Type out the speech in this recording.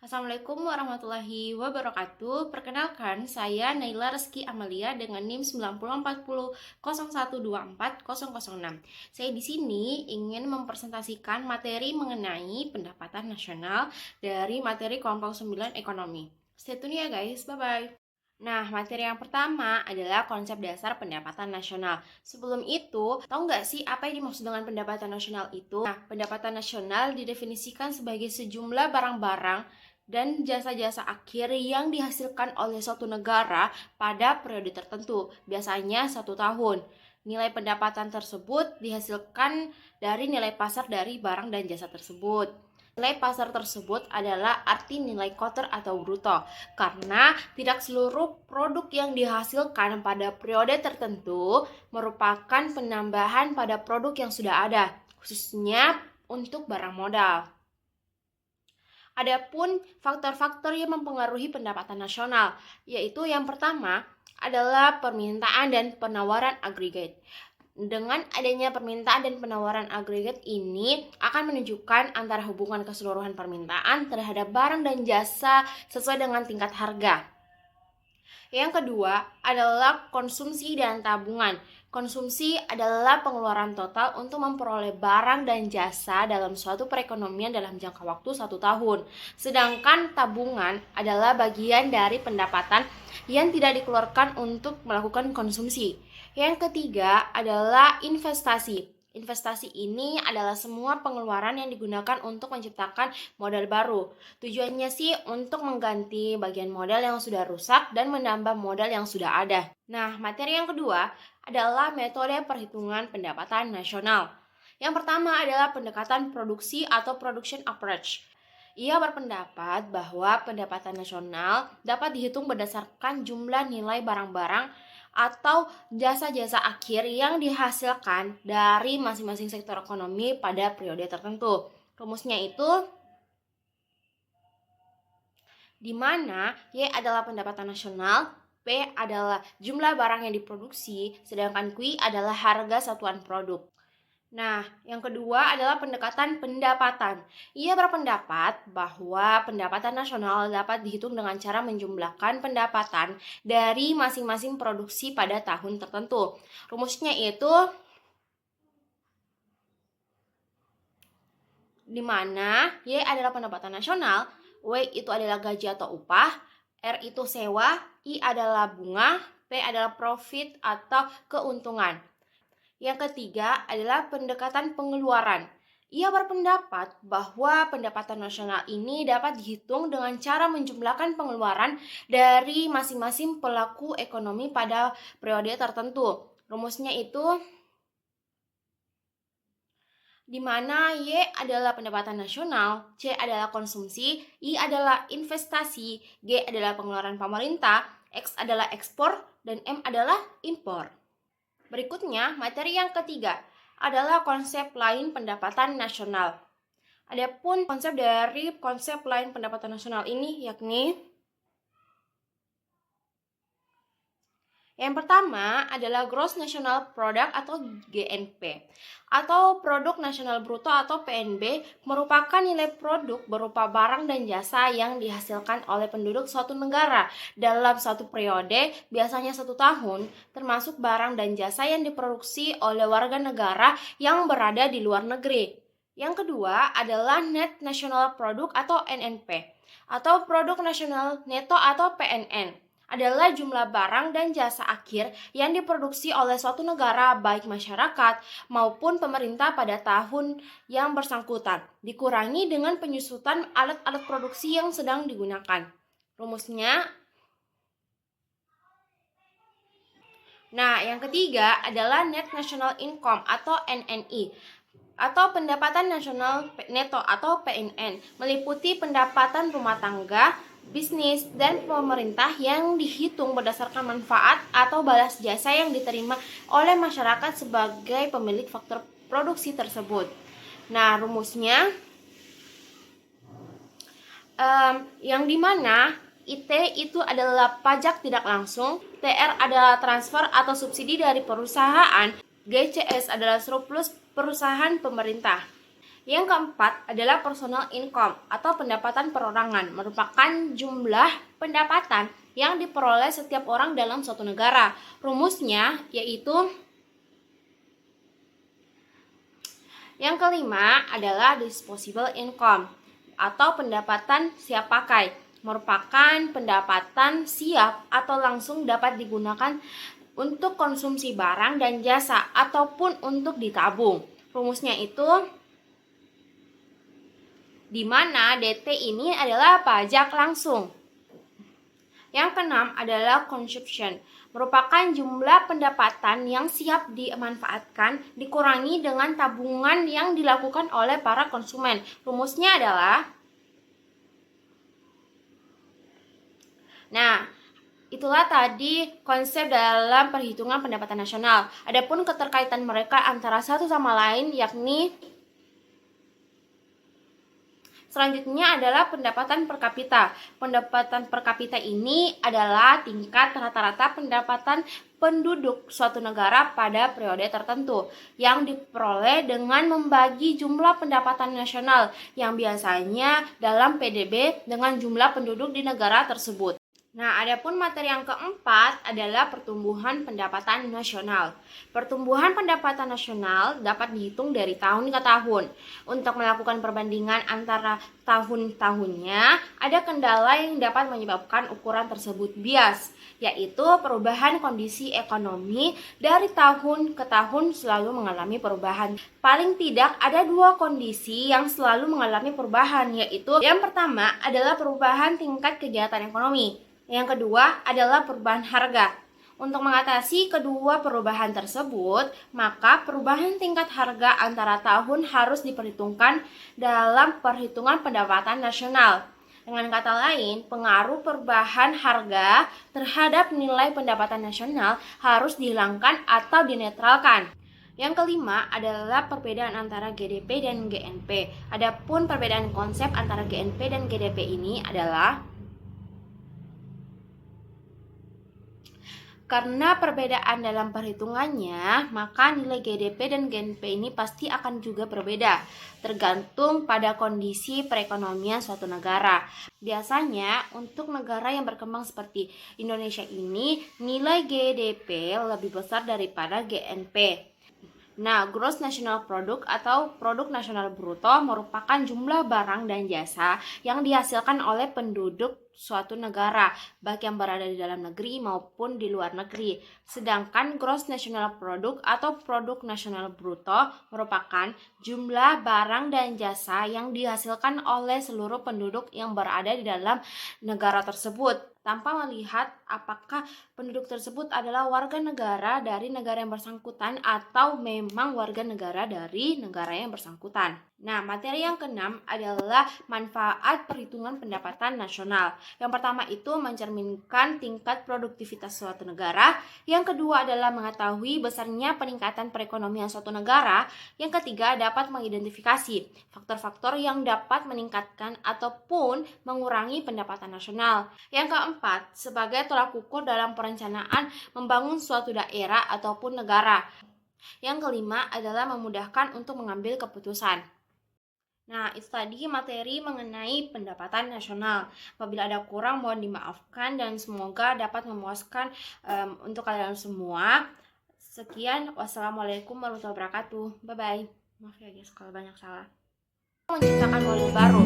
Assalamualaikum warahmatullahi wabarakatuh. Perkenalkan, saya Naila Reski Amalia dengan NIM 904010124006. Saya di sini ingin mempresentasikan materi mengenai pendapatan nasional dari materi kelompok 9 ekonomi. Stay tune ya guys, bye-bye. Nah, materi yang pertama adalah konsep dasar pendapatan nasional. Sebelum itu, tahu nggak sih apa yang dimaksud dengan pendapatan nasional itu? Nah, pendapatan nasional didefinisikan sebagai sejumlah barang-barang dan jasa-jasa akhir yang dihasilkan oleh suatu negara pada periode tertentu, biasanya 1 tahun. Nilai pendapatan tersebut dihasilkan dari nilai pasar dari barang dan jasa tersebut. Nilai pasar tersebut adalah arti nilai kotor atau bruto, karena tidak seluruh produk yang dihasilkan pada periode tertentu merupakan penambahan pada produk yang sudah ada, khususnya untuk barang modal. Adapun faktor-faktor yang mempengaruhi pendapatan nasional, yaitu yang pertama adalah permintaan dan penawaran agregat. Dengan adanya permintaan dan penawaran agregat ini akan menunjukkan antara hubungan keseluruhan permintaan terhadap barang dan jasa sesuai dengan tingkat harga. Yang kedua adalah konsumsi dan tabungan. Konsumsi adalah pengeluaran total untuk memperoleh barang dan jasa dalam suatu perekonomian dalam jangka waktu 1 tahun. Sedangkan tabungan adalah bagian dari pendapatan yang tidak dikeluarkan untuk melakukan konsumsi. Yang ketiga adalah investasi. Investasi ini adalah semua pengeluaran yang digunakan untuk menciptakan modal baru. Tujuannya sih untuk mengganti bagian modal yang sudah rusak dan menambah modal yang sudah ada. Nah, materi yang kedua adalah metode perhitungan pendapatan nasional. Yang pertama adalah pendekatan produksi atau production approach. Ia berpendapat bahwa pendapatan nasional dapat dihitung berdasarkan jumlah nilai barang-barang atau jasa-jasa akhir yang dihasilkan dari masing-masing sektor ekonomi pada periode tertentu. Rumusnya itu di mana Y adalah pendapatan nasional, P adalah jumlah barang yang diproduksi, sedangkan Q adalah harga satuan produk. Nah, yang kedua adalah pendekatan pendapatan. Ia berpendapat bahwa pendapatan nasional dapat dihitung dengan cara menjumlahkan pendapatan dari masing-masing produksi pada tahun tertentu. Rumusnya itu di mana Y adalah pendapatan nasional, W itu adalah gaji atau upah, R itu sewa, I adalah bunga, P adalah profit atau keuntungan. Yang ketiga adalah pendekatan pengeluaran. Ia berpendapat bahwa pendapatan nasional ini dapat dihitung dengan cara menjumlahkan pengeluaran dari masing-masing pelaku ekonomi pada periode tertentu. Rumusnya itu di mana Y adalah pendapatan nasional, C adalah konsumsi, I adalah investasi, G adalah pengeluaran pemerintah, X adalah ekspor, dan M adalah impor. Berikutnya, materi yang ketiga adalah konsep lain pendapatan nasional. Adapun konsep dari konsep lain pendapatan nasional ini yakni yang pertama adalah Gross National Product atau GNP atau Produk Nasional Bruto atau PNB, merupakan nilai produk berupa barang dan jasa yang dihasilkan oleh penduduk suatu negara dalam suatu periode, biasanya 1 tahun, termasuk barang dan jasa yang diproduksi oleh warga negara yang berada di luar negeri. Yang kedua adalah Net National Product atau NNP atau Produk Nasional Neto atau PNN, adalah jumlah barang dan jasa akhir yang diproduksi oleh suatu negara baik masyarakat maupun pemerintah pada tahun yang bersangkutan, dikurangi dengan penyusutan alat-alat produksi yang sedang digunakan. Rumusnya, nah yang ketiga adalah Net National Income atau NNI atau pendapatan nasional neto atau PNN, meliputi pendapatan rumah tangga, bisnis, dan pemerintah yang dihitung berdasarkan manfaat atau balas jasa yang diterima oleh masyarakat sebagai pemilik faktor produksi tersebut. Nah, rumusnya yang dimana IT itu adalah pajak tidak langsung, TR adalah transfer atau subsidi dari perusahaan, GCS adalah surplus perusahaan pemerintah. Yang keempat adalah personal income atau pendapatan perorangan, merupakan jumlah pendapatan yang diperoleh setiap orang dalam suatu negara. Rumusnya yaitu yang kelima adalah disposable income atau pendapatan siap pakai, merupakan pendapatan siap atau langsung dapat digunakan untuk konsumsi barang dan jasa ataupun untuk ditabung. Rumusnya itu di mana DT ini adalah pajak langsung. Yang keenam adalah consumption, merupakan jumlah pendapatan yang siap dimanfaatkan dikurangi dengan tabungan yang dilakukan oleh para konsumen. Rumusnya adalah, itulah tadi konsep dalam perhitungan pendapatan nasional. Adapun keterkaitan mereka antara satu sama lain yakni selanjutnya adalah pendapatan per kapita. Pendapatan per kapita ini adalah tingkat rata-rata pendapatan penduduk suatu negara pada periode tertentu yang diperoleh dengan membagi jumlah pendapatan nasional yang biasanya dalam PDB dengan jumlah penduduk di negara tersebut. Adapun materi yang keempat adalah pertumbuhan pendapatan nasional. Pertumbuhan pendapatan nasional dapat dihitung dari tahun ke tahun. Untuk melakukan perbandingan antara tahun-tahunnya, ada kendala yang dapat menyebabkan ukuran tersebut bias, yaitu perubahan kondisi ekonomi dari tahun ke tahun selalu mengalami perubahan. Paling tidak ada dua kondisi yang selalu mengalami perubahan, yaitu yang pertama adalah perubahan tingkat kegiatan ekonomi. Yang kedua adalah perubahan harga. Untuk mengatasi kedua perubahan tersebut, maka perubahan tingkat harga antara tahun harus diperhitungkan dalam perhitungan pendapatan nasional. Dengan kata lain, pengaruh perubahan harga terhadap nilai pendapatan nasional harus dihilangkan atau dinetralkan. Yang kelima adalah perbedaan antara GDP dan GNP. Adapun perbedaan konsep antara GNP dan GDP ini adalah karena perbedaan dalam perhitungannya, maka nilai GDP dan GNP ini pasti akan juga berbeda, tergantung pada kondisi perekonomian suatu negara. Biasanya, untuk negara yang berkembang seperti Indonesia ini, nilai GDP lebih besar daripada GNP. Gross National Product atau Produk Nasional Bruto merupakan jumlah barang dan jasa yang dihasilkan oleh penduduk suatu negara, baik yang berada di dalam negeri maupun di luar negeri. Sedangkan Gross National Product atau Produk Nasional Bruto merupakan jumlah barang dan jasa yang dihasilkan oleh seluruh penduduk yang berada di dalam negara tersebut, tanpa melihat apakah penduduk tersebut adalah warga negara dari negara yang bersangkutan atau memang warga negara dari negara yang bersangkutan. Materi yang keenam adalah manfaat perhitungan pendapatan nasional. Yang pertama itu mencerminkan tingkat produktivitas suatu negara. Yang kedua adalah mengetahui besarnya peningkatan perekonomian suatu negara. Yang ketiga dapat mengidentifikasi faktor-faktor yang dapat meningkatkan ataupun mengurangi pendapatan nasional. Yang keempat, sebagai tolak ukur dalam perencanaan membangun suatu daerah ataupun negara. Yang kelima adalah memudahkan untuk mengambil keputusan. Itu tadi materi mengenai pendapatan nasional. Apabila ada kurang mohon dimaafkan dan semoga dapat memuaskan untuk kalian semua. Sekian, wassalamualaikum warahmatullahi wabarakatuh. Bye bye. Maaf ya guys kalau banyak salah. Menciptakan model baru.